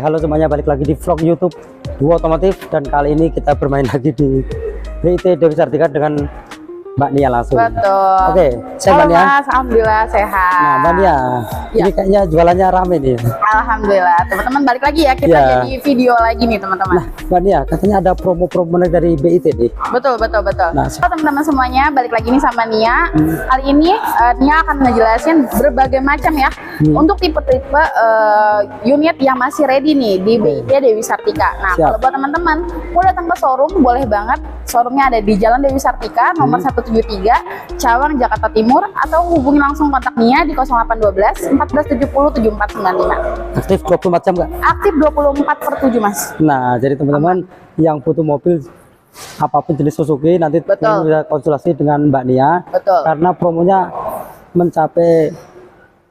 halo semuanya, balik lagi di vlog YouTube Duo Otomotif, dan kali ini kita bermain lagi di BIT Dewi Sartika dengan Mbak Nia langsung. Betul. Oke, saya Mbak Nia. Mas, alhamdulillah sehat. Nah, Mbak Nia, ini kayaknya jualannya rame nih. Alhamdulillah, teman-teman balik lagi ya, kita jadi video lagi nih teman-teman. Nah, Mbak Nia, katanya ada promo-promo dari BIT nih. Betul. Nah, Teman-teman semuanya, balik lagi nih sama Nia. Kali ini Nia akan ngejelasin berbagai macam ya untuk tipe-tipe unit yang masih ready nih di BIT Dewi Sartika. Nah, kalau buat teman-teman mau datang ke showroom, boleh banget. Showroomnya ada di Jalan Dewi Sartika nomor 173 Cawang, Jakarta Timur, atau hubungi langsung kontak Nia di 0812 1470 7495. aktif 24 jam nggak? Aktif 24/7 Mas. Nah, jadi teman-teman yang butuh mobil apapun jenis Suzuki nanti bisa konsultasi dengan Mbak Nia. Betul. Karena promonya mencapai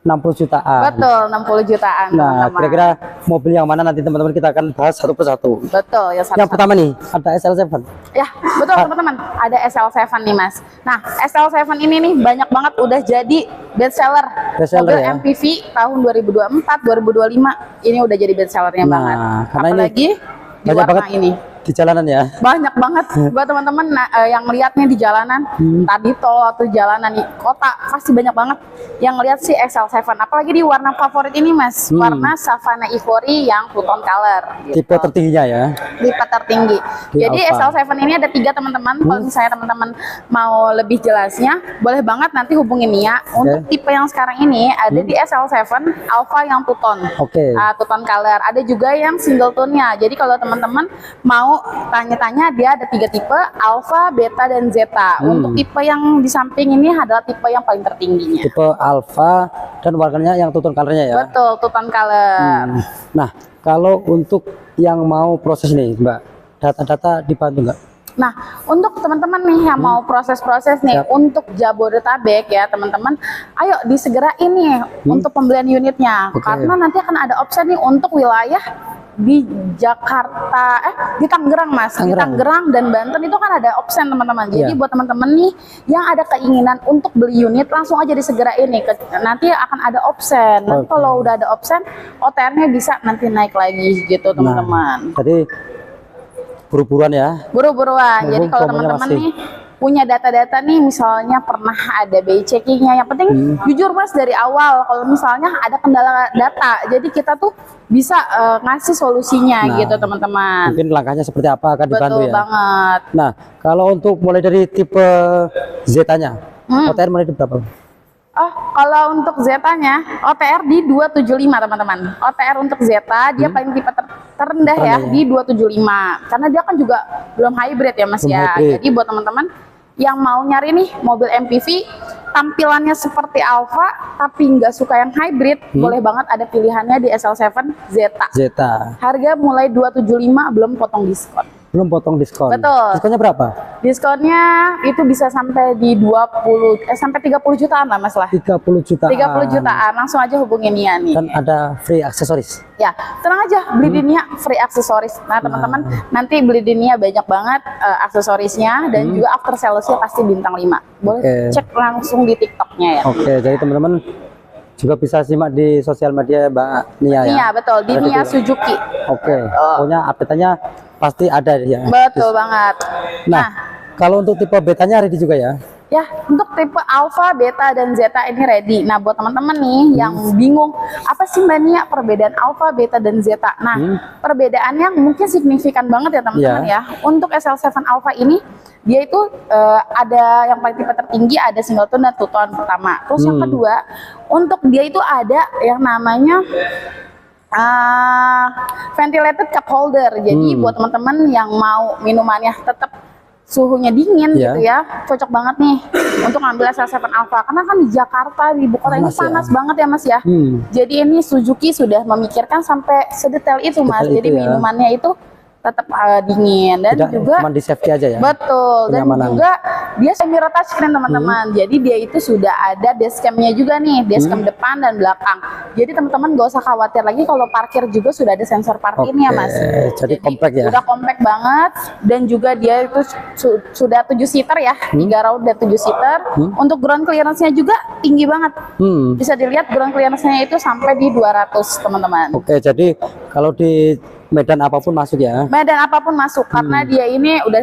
60 jutaan. Betul, 60 jutaan. Nah, teman-teman. kira-kira mobil yang mana nanti teman-teman kita akan bahas satu persatu. Betul, ya Yang pertama nih, ada SL7. Ya, betul teman-teman. Ada SL7 nih Mas. Nah, SL7 ini nih banyak banget udah jadi best seller. Bestseller Mobil ya? MPV tahun 2024, 2025 ini udah jadi best sellernya banget. Karena Apalagi di banyak warna banget ini. di jalanan ya. Banyak banget buat teman-teman yang ngeliatnya di jalanan tadi tol atau jalanan di kota pasti banyak banget yang ngeliat si XL7, apalagi di warna favorit ini Mas, warna Savana Ivory yang two tone color gitu. Tipe tertingginya ya. Tipe tertinggi. Di Jadi Alfa. SL7 ini ada 3 teman-teman. Kalau misalnya teman-teman mau lebih jelasnya, boleh banget nanti hubungin Nia. Untuk tipe yang sekarang ini ada di SL7 Alpha yang two tone. Oke. Two tone color. Ada juga yang single tone-nya. Jadi kalau teman-teman mau tanya-tanya, dia ada 3 tipe, Alpha, Beta, dan Zeta. Untuk tipe yang di samping ini adalah tipe yang paling tertingginya. Tipe Alpha dan warnanya yang two-tone colornya ya. Betul, two tone color. Nah, kalau untuk yang mau proses nih Mbak, data-data dibantu nggak? Nah, untuk teman-teman nih yang mau proses-proses nih untuk Jabodetabek ya teman-teman, ayo disegerain nih untuk pembelian unitnya. Karena nanti akan ada opsi nih untuk wilayah di Jakarta, di Tangerang Mas. Di Tangerang dan Banten itu kan ada option teman-teman. Jadi buat teman-teman nih yang ada keinginan untuk beli unit, langsung aja disegerain nih. Nanti akan ada option. Nanti kalau udah ada option, OTR-nya bisa nanti naik lagi gitu teman-teman. Jadi buru-buruan ya. Buru-buruan. Jadi kalau teman-teman nih punya data-data nih, misalnya pernah ada BI checkingnya, yang penting jujur Mas dari awal kalau misalnya ada kendala data, jadi kita tuh bisa ngasih solusinya gitu teman-teman. Mungkin langkahnya seperti apa akan dibantu ya. Betul banget. Nah, kalau untuk mulai dari tipe Zeta-nya, OTR mulai di berapa? Oh, kalau untuk Zeta-nya OTR di 275 teman-teman. OTR untuk Zeta dia paling tipe terendah ya di 275. Karena dia kan juga belum hybrid ya Mas ya. Jadi buat teman-teman yang mau nyari nih mobil MPV tampilannya seperti Alfa tapi nggak suka yang hybrid, boleh banget ada pilihannya di SL7 Zeta. Harga mulai 275 belum potong diskon. Belum potong diskon. Betul. Diskonnya berapa? Diskonnya itu bisa sampai di 30 jutaan lah Mas lah. 30 jutaan. 30 jutaan. Langsung aja hubungin Nia nih. Dan ada free aksesoris. Ya, tenang aja, beli di Nia free aksesoris. Nah, teman-teman nanti beli di Nia banyak banget aksesorisnya dan juga after sales-nya pasti bintang 5. Boleh cek langsung di TikTok-nya ya. Oke, jadi teman-teman juga bisa simak di sosial media Mbak Nia ya. Iya, betul, di Nia Suzuki. Oke. Pokoknya update-nya pasti ada ya. Betul banget. Nah, kalau untuk tipe betanya ready juga ya? Ya, untuk tipe Alpha, Beta, dan Zeta ini ready. Nah, buat teman-teman nih yang bingung, apa sih Mbak Nia perbedaan Alpha, Beta, dan Zeta? Nah, perbedaannya mungkin signifikan banget ya teman-teman ya. Untuk SL7 Alpha ini, dia itu ada yang paling tipe tertinggi, ada single tone dan two tone pertama. Terus yang kedua, untuk dia itu ada yang namanya ventilated cup holder. Jadi buat teman-teman yang mau minumannya tetap suhunya dingin gitu ya, cocok banget nih untuk ngambil SL7 Alpha. Karena kan di Jakarta, di ibu kota ini panas banget ya Mas ya. Jadi ini Suzuki sudah memikirkan sampai sedetail itu Mas. Jadi minumannya itu tetap dingin dan Tidak juga cuma di safety aja ya. betul, dan Kenyamanan. juga dia semi touchscreen teman-teman. Jadi dia itu sudah ada dashcam-nya juga nih, dashcam depan dan belakang. Jadi teman-teman gak usah khawatir lagi kalau parkir juga sudah ada sensor parkirnya Oke, Mas. jadi compact ya. Udah compact banget dan juga dia itu sudah 7 seater ya, 3 row dan 7 seater. Untuk ground clearance-nya juga tinggi banget. Bisa dilihat ground clearance-nya itu sampai di 200 teman-teman. Oke, jadi kalau di medan apapun masuk ya. Medan apapun masuk karena dia ini udah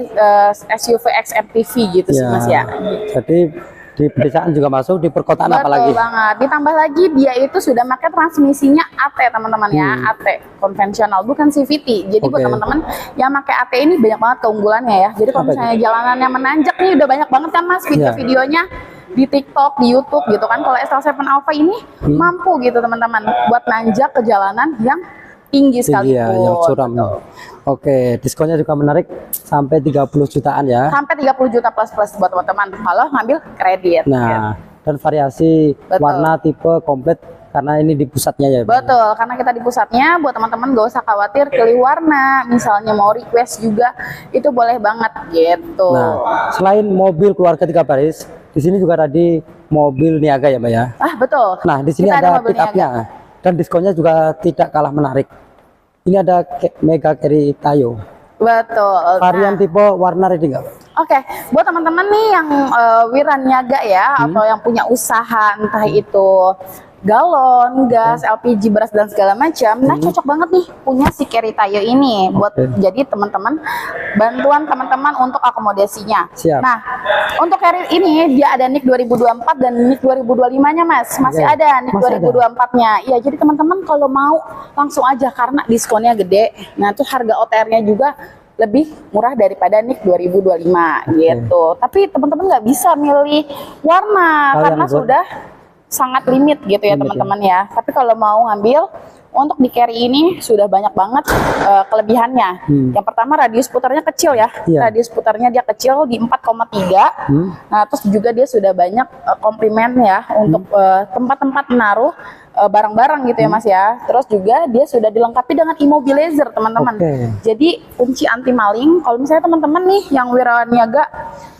SUV XMPV gitu sih Mas ya. Jadi di pedesaan juga masuk, di perkotaan Betul apalagi. banget. Ditambah lagi dia itu sudah pakai transmisinya AT teman-teman ya, AT konvensional bukan CVT. Jadi buat teman-teman yang pakai AT ini banyak banget keunggulannya ya. Jadi kalau misalnya jalanannya menanjak nih udah banyak banget kan Mas video-videonya di TikTok, di YouTube gitu kan. Kalau SL7 Alpha ini mampu gitu teman-teman buat nanjak ke jalanan yang tinggi sekali ya, yang curam. Oke, diskonnya juga menarik sampai 30 jutaan ya. Sampai 30 juta plus buat teman-teman kalau ngambil kredit. Nah, dan variasi warna, tipe, komplit karena ini di pusatnya ya. Betul, karena kita di pusatnya, buat teman-teman gak usah khawatir pilih warna, misalnya mau request juga itu boleh banget gitu. Nah, selain mobil keluarga 3 baris, di sini juga tadi mobil niaga ya, Mbak ya. Ah, betul. Nah, di sini Kita ada mobil pick up-nya dan diskonnya juga tidak kalah menarik. Ini ada Mega Carry Tayo. Betul. Varian tipe warna ready nggak? Oke, buat teman-teman nih yang wira niaga ya, atau yang punya usaha entah itu galon, gas, LPG, beras dan segala macam. Nah, cocok banget nih punya si Carry Tayo ini buat jadi teman-teman bantuan teman-teman untuk akomodasinya. Siap. Nah, untuk Carry ini dia ada NIK 2024 dan NIK 2025-nya, Mas. Masih ada NIK 2024-nya. Iya, jadi teman-teman kalau mau langsung aja karena diskonnya gede. Nah, terus harga OTR-nya juga lebih murah daripada NIK 2025 gitu. Tapi teman-teman nggak bisa milih warna karena sudah sangat limit gitu ya teman-teman ya. Tapi kalau mau ngambil untuk di Carry ini sudah banyak banget kelebihannya. Yang pertama radius putarnya kecil ya. Radius putarnya dia kecil di 4,3. Nah, terus juga dia sudah banyak komplimen ya untuk tempat-tempat menaruh barang-barang gitu ya Mas ya. Terus juga dia sudah dilengkapi dengan immobilizer teman-teman. Jadi kunci anti maling. Kalau misalnya teman-teman nih yang wiraniaga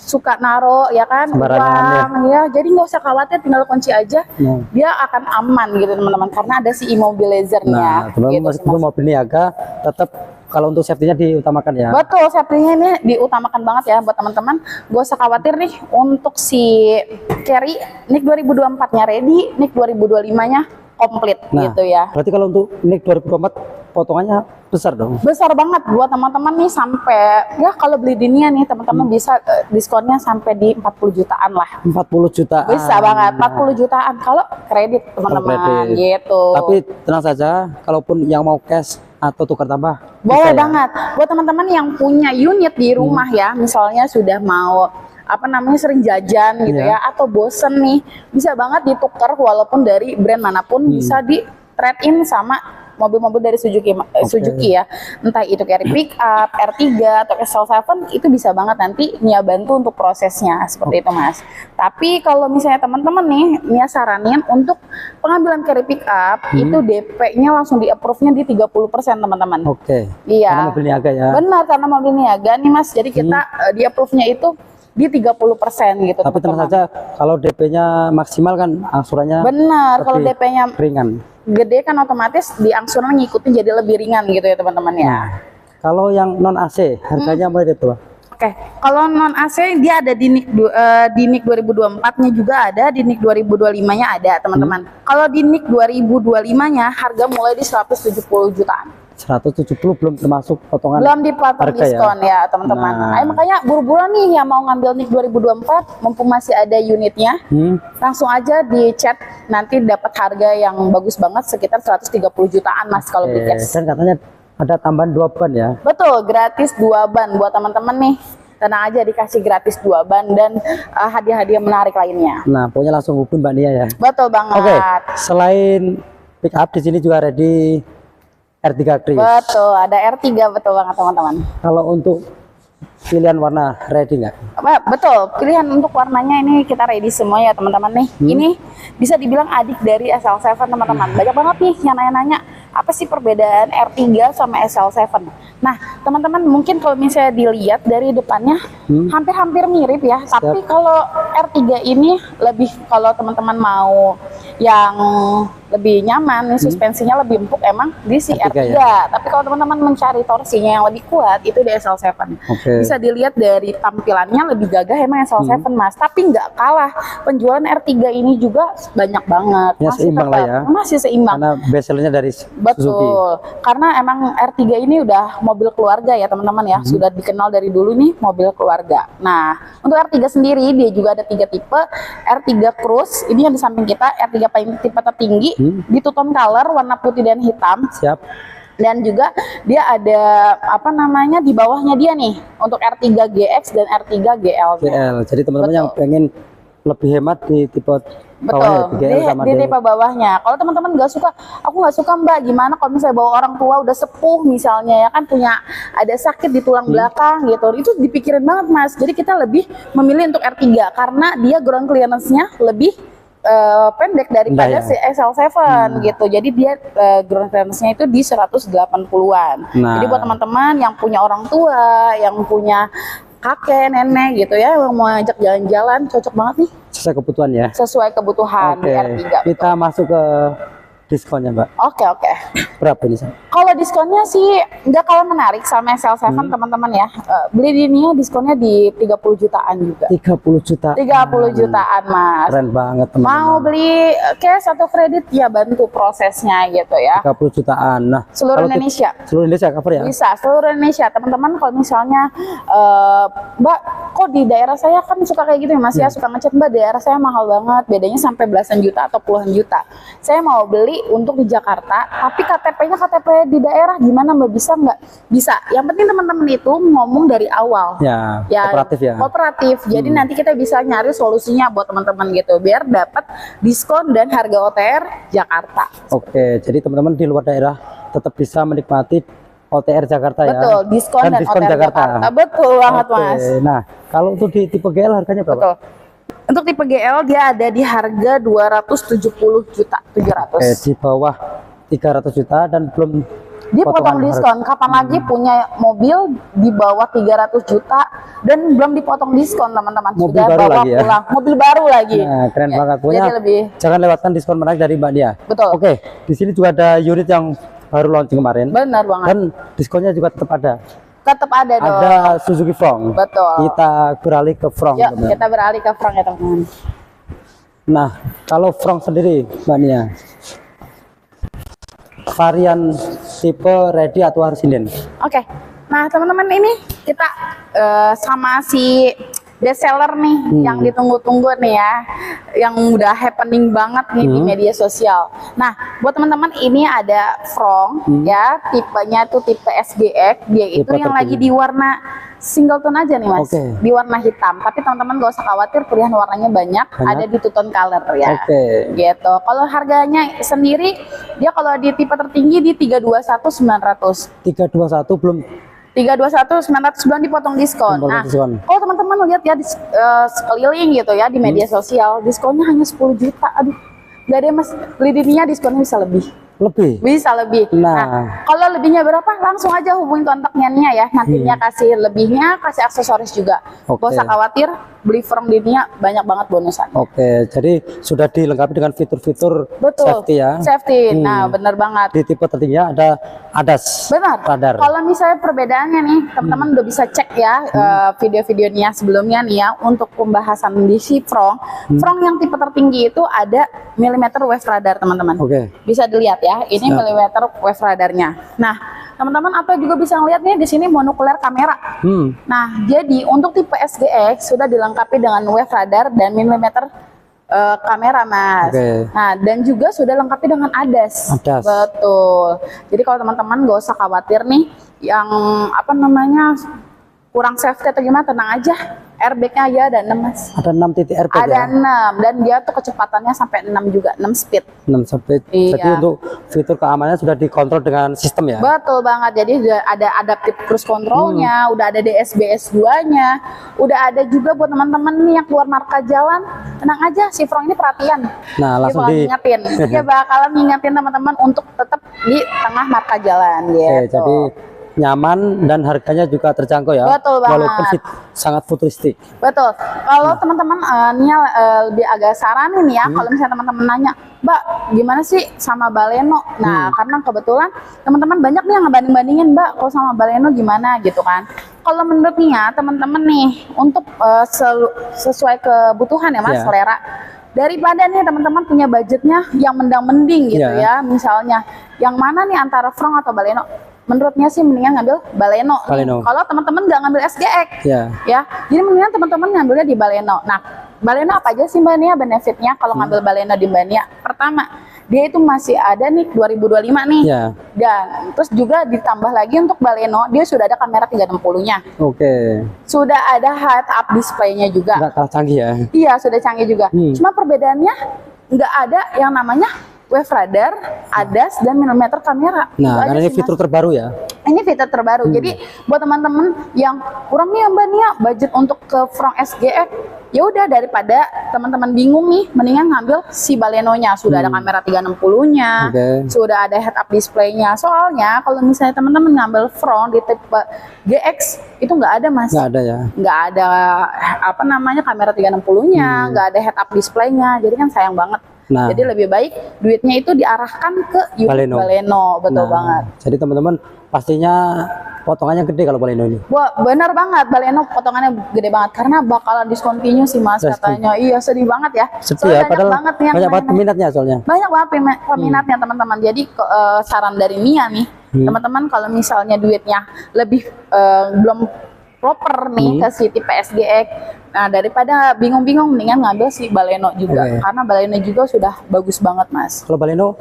suka naro ya kan uang ya, jadi nggak usah khawatir, tinggal kunci aja, dia akan aman gitu teman-teman karena ada si immobilizernya. Nah, teman-teman meskipun mobil niaga tetap kalau untuk safety-nya diutamakan ya. Betul, safety-nya ini diutamakan banget ya buat teman-teman. Gak usah khawatir nih untuk si Carry NIK 2024-nya ready, NIK 2025-nya komplit gitu ya. Berarti kalau untuk NIK 2024 potongannya besar dong. Besar banget buat teman-teman nih, sampai ya kalau beli di Nia nih teman-teman bisa diskonnya sampai di 40 jutaan lah. 40 jutaan. Bisa banget 40 jutaan kalau kredit teman-teman gitu. Tapi tenang saja, kalaupun yang mau cash atau tukar tambah boleh banget. Buat teman-teman yang punya unit di rumah ya, misalnya sudah mau apa namanya sering jajan gitu ya, atau bosen nih, bisa banget ditukar walaupun dari brand manapun, bisa di trade in sama mobil-mobil dari Suzuki ya, entah itu Carry Pickup, R3 atau SL7, itu bisa banget nanti Nia bantu untuk prosesnya seperti itu Mas. Tapi kalau misalnya teman-teman nih, Nia saranin untuk pengambilan Carry Pickup itu DP-nya langsung di approve-nya di 30% teman-teman. Iya. Karena mobil niaga ya. Benar, karena mobil niaga nih Mas. Jadi kita di approve-nya itu di 30% gitu. Tapi tenang saja kalau DP-nya maksimal kan angsurannya. Benar, kalau DP-nya ringan. Gede kan otomatis di angsuran ngikutin jadi lebih ringan gitu ya teman-teman ya. Nah, kalau yang non AC harganya mulai itu. Oke, kalau non AC dia ada di NIK 2024-nya juga ada, di NIK 2025-nya ada teman-teman. Kalau di NIK 2025-nya harga mulai di 170 jutaan. 170 belum termasuk potongan. Belum dipotong diskon ya teman-teman. Ayo makanya buru-buru nih yang mau ngambil NIK 2024 mumpung masih ada unitnya, langsung aja di chat, nanti dapat harga yang bagus banget sekitar 130 jutaan Mas kalau beli cash. Dan katanya ada tambahan 2 ban ya. Betul, gratis 2 ban buat teman-teman nih. Tenang aja, dikasih gratis 2 ban dan hadiah-hadiah menarik lainnya. Nah, pokoknya langsung hubungi Mbak Nia ya. Betul banget. Oke, selain pick up di sini juga ready R3 Kris. Betul, ada R3, betul banget teman-teman. Kalau untuk pilihan warna ready nggak? Betul, pilihan untuk warnanya ini kita ready semua ya teman-teman nih. Ini bisa dibilang adik dari SL7 teman-teman. Banyak banget nih yang nanya-nanya, apa sih perbedaan R3 sama SL7. Nah, teman-teman mungkin kalau misalnya dilihat dari depannya hampir-hampir mirip ya. Tapi kalau R3 ini lebih, kalau teman-teman mau yang lebih nyaman, suspensinya lebih empuk, emang di si R3 ya. Tapi kalau teman-teman mencari torsinya yang lebih kuat, itu di SL7. Bisa dilihat dari tampilannya lebih gagah emang SL7 Mas. Tapi nggak kalah, penjualan R3 ini juga banyak banget. Ya, masih seimbang lah ya. Masih seimbang. Karena bestsellernya dari Suzuki. Betul. Karena emang R3 ini udah mobil keluarga ya teman-teman ya. Sudah dikenal dari dulu nih mobil keluarga. Nah, untuk R3 sendiri dia juga ada 3 tipe. R3 Cruise, ini yang di samping kita, R3 paling tipe tertinggi, di two tone color, warna putih dan hitam. Siap. Dan juga dia ada apa namanya di bawahnya dia nih untuk R3 GX dan R3 GL. Jadi teman-teman yang pengen lebih hemat di tipe bawahnya, di tipe bawahnya. Kalau teman-teman nggak suka, aku nggak suka Mbak, gimana kalau misalnya bawa orang tua udah sepuh misalnya ya kan, punya ada sakit di tulang belakang gitu, itu dipikirin banget Mas. Jadi kita lebih memilih untuk R3 karena dia ground clearance-nya lebih pendek daripada si SL7 gitu. Jadi dia ground clearance-nya itu di 180-an. Jadi buat teman-teman yang punya orang tua, yang punya kakek, nenek gitu ya, yang mau ajak jalan-jalan, cocok banget nih. Sesuai kebutuhan ya. Sesuai kebutuhan di R3. Kita masuk ke diskonnya Mbak. Oke. Berapa ini? Kalau diskonnya sih nggak kalah menarik sama SL7 teman-teman ya. Beli di ini diskonnya di 30 jutaan juga. 30 juta. 30 jutaan Mas. Keren banget teman-teman. Mau beli cash atau kredit ya bantu prosesnya gitu ya. 30 jutaan. Nah, seluruh Indonesia. Seluruh Indonesia cover ya? Bisa, seluruh Indonesia. Teman-teman kalau misalnya Mbak, kok di daerah saya kan suka kayak gitu ya Mas ya, suka ngechat Mbak, daerah saya mahal banget, bedanya sampai belasan juta atau puluhan juta. Saya mau beli untuk di Jakarta, tapi KTP-nya KTP di daerah, gimana Mbak, bisa nggak? Bisa. Yang penting teman-teman itu ngomong dari awal. Ya, kooperatif ya. Kooperatif. Jadi nanti kita bisa nyari solusinya buat teman-teman gitu, biar dapat diskon dan harga OTR Jakarta. Oke, jadi teman-teman di luar daerah tetap bisa menikmati OTR Jakarta ya. Betul, diskon dan OTR Jakarta. Betul banget Mas. Nah, kalau untuk di tipe GL harganya berapa? Betul. Untuk tipe GL dia ada di harga 270 juta 700. Di bawah 300 juta dan belum dipotong diskon. Kapan lagi punya mobil di bawah 300 juta dan belum dipotong diskon teman-teman. Mobil baru lagi ya. Mobil baru lagi. Nah, keren banget. Pokoknya jangan lewatkan diskon menarik dari Mbak Nia. Betul. Oke, di sini juga ada unit yang baru launching kemarin. Benar banget. Dan diskonnya juga tetap ada. Tetap ada dong. Ada Suzuki Front. Betul. Kita beralih ke Front. Yuk, kita beralih ke Front ya teman-teman. Nah, kalau Front sendiri Mbak Nia, varian tipe ready atau harus sinden? Oke. Nah teman-teman, ini kita sama si bestseller nih yang ditunggu-tunggu nih ya, yang udah happening banget nih di media sosial. Nah buat teman-teman, ini ada Front ya, tipenya tuh tipe SGX, dia itu yang lagi di warna single tone aja nih Mas, di warna hitam. Tapi teman-teman gak usah khawatir, pilihan warnanya banyak, ada di two tone color ya. Gitu. Kalau harganya sendiri, dia kalau di tipe tertinggi di 321.900. 321 belum 321.900 belum dipotong diskon. Nah, kalau teman-teman lihat ya di sekeliling gitu ya di media sosial, diskonnya hanya 10 juta. Aduh, nggak ada Mas, beli dirinya diskonnya bisa lebih. Bisa lebih. Nah, kalau lebihnya berapa, langsung aja hubungi kontaknya Nia ya. Nantinya kasih lebihnya, kasih aksesoris juga. Gak usah khawatir, beli Front dirinya banyak banget bonusan. Jadi sudah dilengkapi dengan fitur-fitur safety ya. Safety. Nah, bener banget. Di tipe tertingginya ada ADAS. Benar. Radar. Kalau misalnya perbedaannya nih, teman-teman udah bisa cek ya video-videonya sebelumnya nih ya, untuk pembahasan di si Front. Front yang tipe tertinggi itu ada milimeter wave radar teman-teman. Bisa dilihat ya, ini milimeter wave radarnya. Nah, teman-teman atau juga bisa ngeliat nih di sini monokuler kamera. Nah, jadi untuk tipe SGX sudah dilengkapi dengan wave radar dan milimeter kamera Mas. Nah, dan juga sudah lengkapi dengan ADAS. Betul. Jadi kalau teman-teman gak usah khawatir nih yang apa namanya kurang safety atau gimana, tenang aja. Airbagnya aja ada 6 mas. Ada 6 titik airbag Ada ya. 6 dan dia tuh kecepatannya sampai 6 juga, 6 speed. 6 speed. Iya. Jadi untuk fitur keamanannya sudah dikontrol dengan sistem ya. Betul banget. Jadi udah ada adaptive cruise controlnya, udah ada DSBS 2-nya, udah ada juga buat teman-teman nih yang keluar marka jalan. Tenang aja, si Frong ini perhatian. Nah, langsung Dia bakalan ngingetin. Dia bakalan ngingetin teman-teman untuk tetap di tengah marka jalan gitu. Oke, jadi nyaman dan harganya juga terjangkau ya. Betul banget. Walaupun sangat futuristik. Betul. Kalau teman-teman Nia lebih agak saranin ya, kalau misalnya teman-teman nanya, Mbak, gimana sih sama Baleno? Nah, karena kebetulan teman-teman banyak nih yang ngebanding-bandingin, Mbak, kalau sama Baleno gimana gitu kan. Kalau menurut Nia, teman-teman nih, untuk sesuai kebutuhan ya Mas, Ya. selera. Daripada nih teman-teman punya budgetnya yang mendang-mending gitu Ya. ya, misalnya, yang mana nih antara Frong atau Baleno? Menurutnya sih mendingan ngambil Baleno. Baleno. Kalau teman-teman nggak ngambil SGX, Ya. ya, jadi mendingan teman-teman ngambilnya di Baleno. Nah, Baleno apa aja sih Mbak Nia benefitnya kalau ngambil Baleno di Mbak Nia? Pertama, dia itu masih ada nih 2025 nih. Ya. Dan terus juga ditambah lagi untuk Baleno, dia sudah ada kamera 360-nya. Oke. Sudah ada head up display-nya juga. Nggak kalah canggih ya. Iya, sudah canggih juga. Cuma perbedaannya nggak ada yang namanya wave radar, ADAS, dan manometer kamera. Itu Nah, aja karena ini sih, Mas. fitur terbaru ya. Ini fitur terbaru. Jadi buat teman-teman yang kurang nih Mbak Nia budget untuk ke Front SGX, ya udah daripada teman-teman bingung nih, mendingan ngambil si Baleno-nya. Sudah ada kamera 360-nya, Oke. sudah ada head up display-nya. Soalnya kalau misalnya teman-teman ngambil Front di tipe GX itu nggak ada Mas. Nggak ada ya. Nggak ada apa namanya kamera 360-nya, nggak ada head up display-nya. Jadi kan sayang banget. Nah. Jadi lebih baik duitnya itu diarahkan ke unit Baleno. Baleno, betul Nah, banget. Jadi teman-teman pastinya potongannya gede kalau Baleno ini. Wah, bener banget, Baleno potongannya gede banget karena bakalan discontinue sih Mas Discontinue. katanya. Iya, sedih banget ya. Sepi Soalnya ya, padahal banget nih yang banyak banget main. peminatnya soalnya. Banyak banget peminatnya teman-teman. Jadi saran dari Nia nih, teman-teman kalau misalnya duitnya lebih belum proper nih ke si tipe SGX. Nah, daripada bingung-bingung mendingan ngambil si Baleno juga. Oke. Karena Baleno juga sudah bagus banget, Mas. Kalau Baleno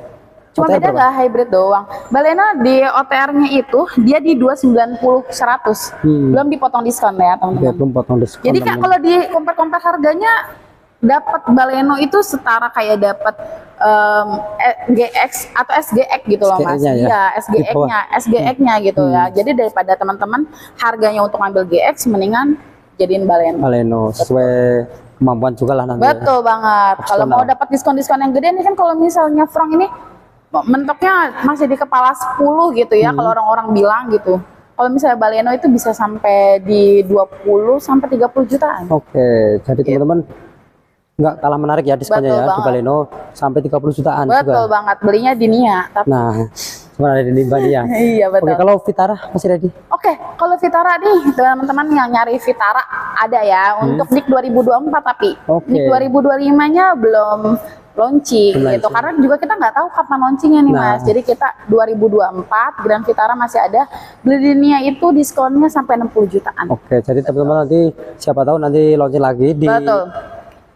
Cuma OTR beda berapa? nggak hybrid doang. Baleno di OTR-nya itu dia di 290/100. Belum dipotong diskon ya, Oke, teman-teman. belum potong diskon. Jadi Kak, kalau di compare harganya dapat Baleno itu setara kayak dapat GX atau SGX gitu loh Mas. SGX-nya ya? Iya, Di bawah. SGX-nya gitu ya. Jadi daripada teman-teman harganya untuk ngambil GX mendingan jadiin Baleno. Baleno sesuai kemampuan juga lah nanti. Betul banget. Kalau mau dapat diskon-diskon yang gede nih kan kalau misalnya Front ini mentoknya masih di kepala 10 gitu ya kalau orang-orang bilang gitu. Kalau misalnya Baleno itu bisa sampai di 20 sampai 30 jutaan. Oke, jadi teman-teman nggak kalah menarik ya diskonnya Betul ya di banget. Baleno sampai 30 jutaan Betul juga. banget. Belinya di Nia. Tapi Nah, sebenarnya di Mbak Nia. iya betul. Oke, kalau Vitara masih ready? Oke, kalau Vitara nih teman-teman yang nyari Vitara ada ya untuk NIK 2024 tapi Oke. NIK 2025-nya belum launching Belum gitu launching. karena juga kita nggak tahu kapan launchingnya nih Nah. Mas. Jadi kita 2024 Grand Vitara masih ada, beli di Nia itu diskonnya sampai 60 jutaan. Oke, jadi teman-teman nanti siapa tahu nanti launching lagi di Betul.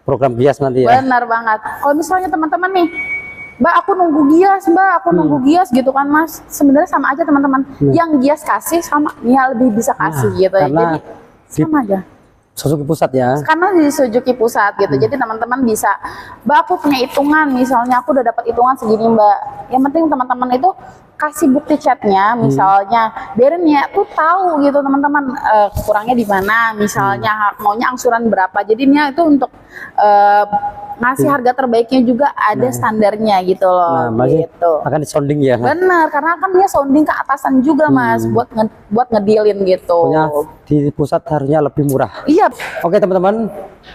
program Gias nanti ya. Benar banget. Kalau misalnya teman-teman nih, Mbak aku nunggu Gias, Mbak aku nunggu Gias gitu kan Mas. Sebenarnya sama aja teman-teman. Yang Gias kasih sama Nia lebih bisa kasih gitu ya. karena Jadi sama aja. Suzuki Pusat ya. Karena di Suzuki Pusat gitu. Jadi teman-teman bisa, Mbak aku punya hitungan, misalnya aku udah dapat hitungan segini Mbak. Yang penting teman-teman itu kasih bukti chatnya, misalnya biarin ya tuh tahu gitu teman-teman kurangnya di mana, misalnya maunya angsuran berapa. Jadi Nia itu untuk ngasih harga terbaiknya juga ada standarnya gitu loh. Nah, masih gitu. akan disounding ya. Bener, karena kan dia sounding ke atasan juga Mas buat ngedealin gitu. Pokoknya di pusat harusnya lebih murah. Iya. Oke teman-teman,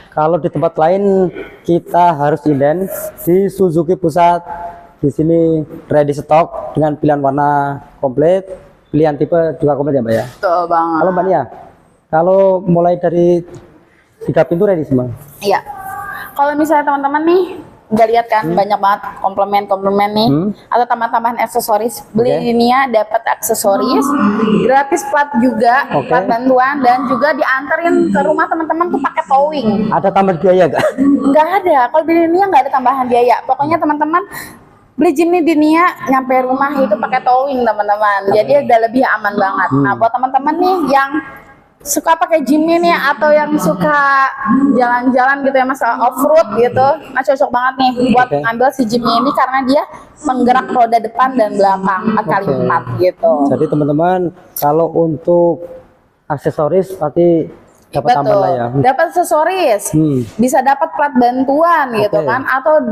kalau di tempat lain kita harus inden, di Suzuki Pusat di sini ready stock dengan pilihan warna komplit, pilihan tipe juga komplit ya Mbak ya. Betul banget. Kalau Mbak Nia, kalau mulai dari 3 pintu ready semua. Iya. Kalau misalnya teman-teman nih udah lihat kan banyak banget komplement nih atau tambahan-tambahan aksesoris, beli Oke. di Nia dapat aksesoris, gratis plat juga, Oke. plat bantuan dan juga dianterin ke rumah teman-teman tuh pakai towing. Ada tambahan biaya nggak? Nggak ada, kalau beli di Nia nggak ada tambahan biaya. Pokoknya teman-teman beli Jimny di Nia nyampe rumah itu pakai towing teman-teman. Jadi udah lebih aman banget. Nah buat teman-teman nih yang suka pakai Jimny nih atau yang suka jalan-jalan gitu ya Mas, off-road gitu, nah cocok banget nih buat Oke. ambil si Jimny ini karena dia penggerak roda depan dan belakang 4x4 gitu. Jadi teman-teman kalau untuk aksesoris pasti dapat Betul, tambahan lah ya. dapat aksesoris, bisa dapat plat bantuan gitu Oke. kan, atau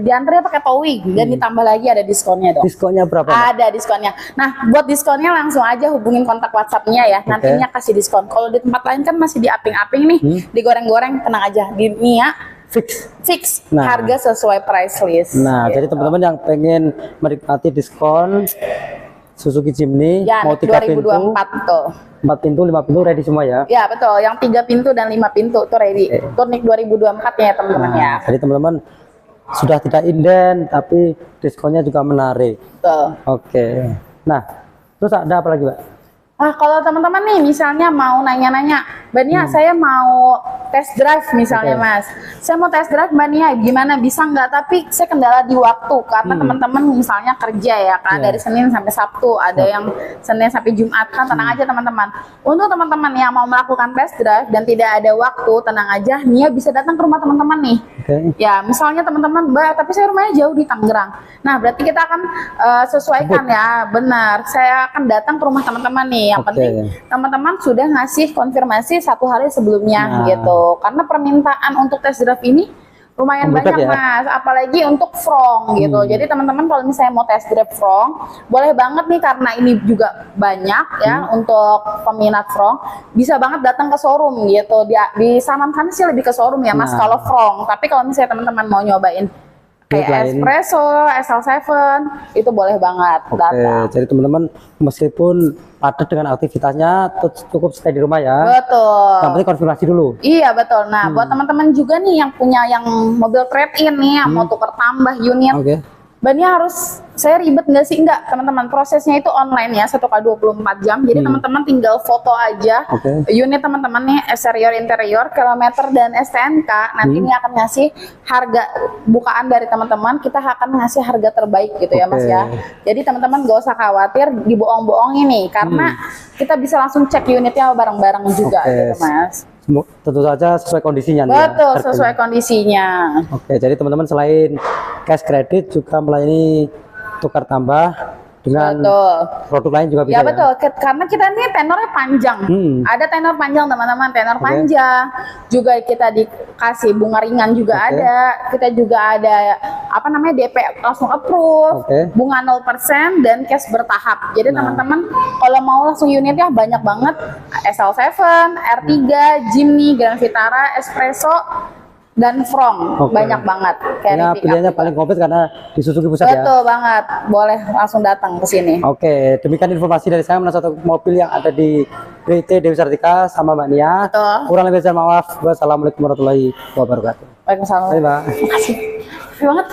diantarnya pakai towing dan ditambah lagi ada diskonnya dong. Diskonnya berapa, Mbak? Ada diskonnya. Nah, buat diskonnya langsung aja hubungin kontak WhatsApp-nya ya. Nantinya kasih diskon. Kalau di tempat lain kan masih diaping-aping nih, digoreng-goreng, tenang aja. Di Nia fix Nah. harga sesuai price list. Nah, jadi gitu. teman-teman yang pengen menikmati diskon Suzuki Jimny Ya, mau 3 pintu, 2024 tuh. 4 pintu, 5 pintu ready semua ya. Ya, betul. Yang 3 pintu dan 5 pintu tuh ready. Turnik 2024 ya, teman-teman ya. Nah, jadi teman-teman sudah tidak inden tapi diskonnya juga menarik. Betul. Oke. Nah, terus ada apa lagi, Mbak? Nah, kalau teman-teman nih misalnya mau nanya-nanya, Mbak Nia, saya mau test drive misalnya, Oke. Mas. Saya mau test drive, Mbak Nia, gimana bisa nggak? Tapi saya kendala di waktu karena teman-teman misalnya kerja ya kan, Iya. dari Senin sampai Sabtu, ada yang Senin sampai Jumat kan, tenang aja teman-teman. Untuk teman-teman yang mau melakukan test drive dan tidak ada waktu, tenang aja, Nia bisa datang ke rumah teman-teman nih. Oke. Ya, misalnya teman-teman, Mbak, tapi saya rumahnya jauh di Tangerang. Nah, berarti kita akan sesuaikan ya, benar. Saya akan datang ke rumah teman-teman nih. Yang Oke. penting teman-teman sudah ngasih konfirmasi 1 hari sebelumnya Nah. gitu. Karena permintaan untuk test drive ini lumayan Membludak banyak ya? Mas, apalagi untuk Frong gitu. Jadi teman-teman kalau misalnya mau test drive Frong, boleh banget nih karena ini juga banyak ya untuk peminat Frong, bisa banget datang ke showroom gitu. Disarankan sih lebih ke showroom ya Mas Nah. kalau Frong. Tapi kalau misalnya teman-teman mau nyobain Unit kayak lain. espresso, SL7 itu boleh banget Oke, datang. jadi teman-teman meskipun padat dengan aktivitasnya cukup stay di rumah ya. Betul. Yang penting konfirmasi dulu. Iya betul. Nah, buat teman-teman juga nih yang punya yang mobil trade-in nih, yang mau tukar tambah unit, Oke. Mbak Nia harus, saya ribet nggak sih? Enggak, teman-teman. Prosesnya itu online ya, 1x24 jam. Jadi teman-teman tinggal foto aja Oke. unit teman-teman nih, eksterior, interior, kilometer, dan STNK. Nanti ini akan ngasih harga bukaan dari teman-teman. Kita akan ngasih harga terbaik gitu ya Mas Oke. ya. Jadi teman-teman gak usah khawatir dibohong-bohong ini. Karena kita bisa langsung cek unitnya bareng-bareng juga Oke. gitu Mas. Tentu saja sesuai kondisinya. nih ya, Betul, harganya. sesuai kondisinya. Oke, jadi teman-teman selain cash kredit juga melayani tukar tambah dengan Betul. produk lain juga bisa Ya betul, karena kita ini tenornya panjang. Ada tenor panjang teman-teman, tenor panjang. Juga kita dikasih bunga ringan juga Oke. ada. Kita juga ada apa namanya DP langsung approve, Oke. bunga 0% dan cash bertahap. Jadi teman-teman kalau mau langsung unitnya banyak banget. SL7, R3, Jimny, Grand Vitara, Espresso dan Frong. Oke. Banyak banget. Ya, pick up pilihannya juga. paling komplit karena di Suzuki Pusat ya. Betul banget. Boleh langsung datang ke sini. Oke, demikian informasi dari saya mengenai satu mobil yang ada di PT Dewi Sartika sama Mbak Nia. Betul. Kurang lebih saya maaf. Wassalamualaikum warahmatullahi wabarakatuh. Waalaikumsalam. Bye, Mbak. Makasih. Terima banget.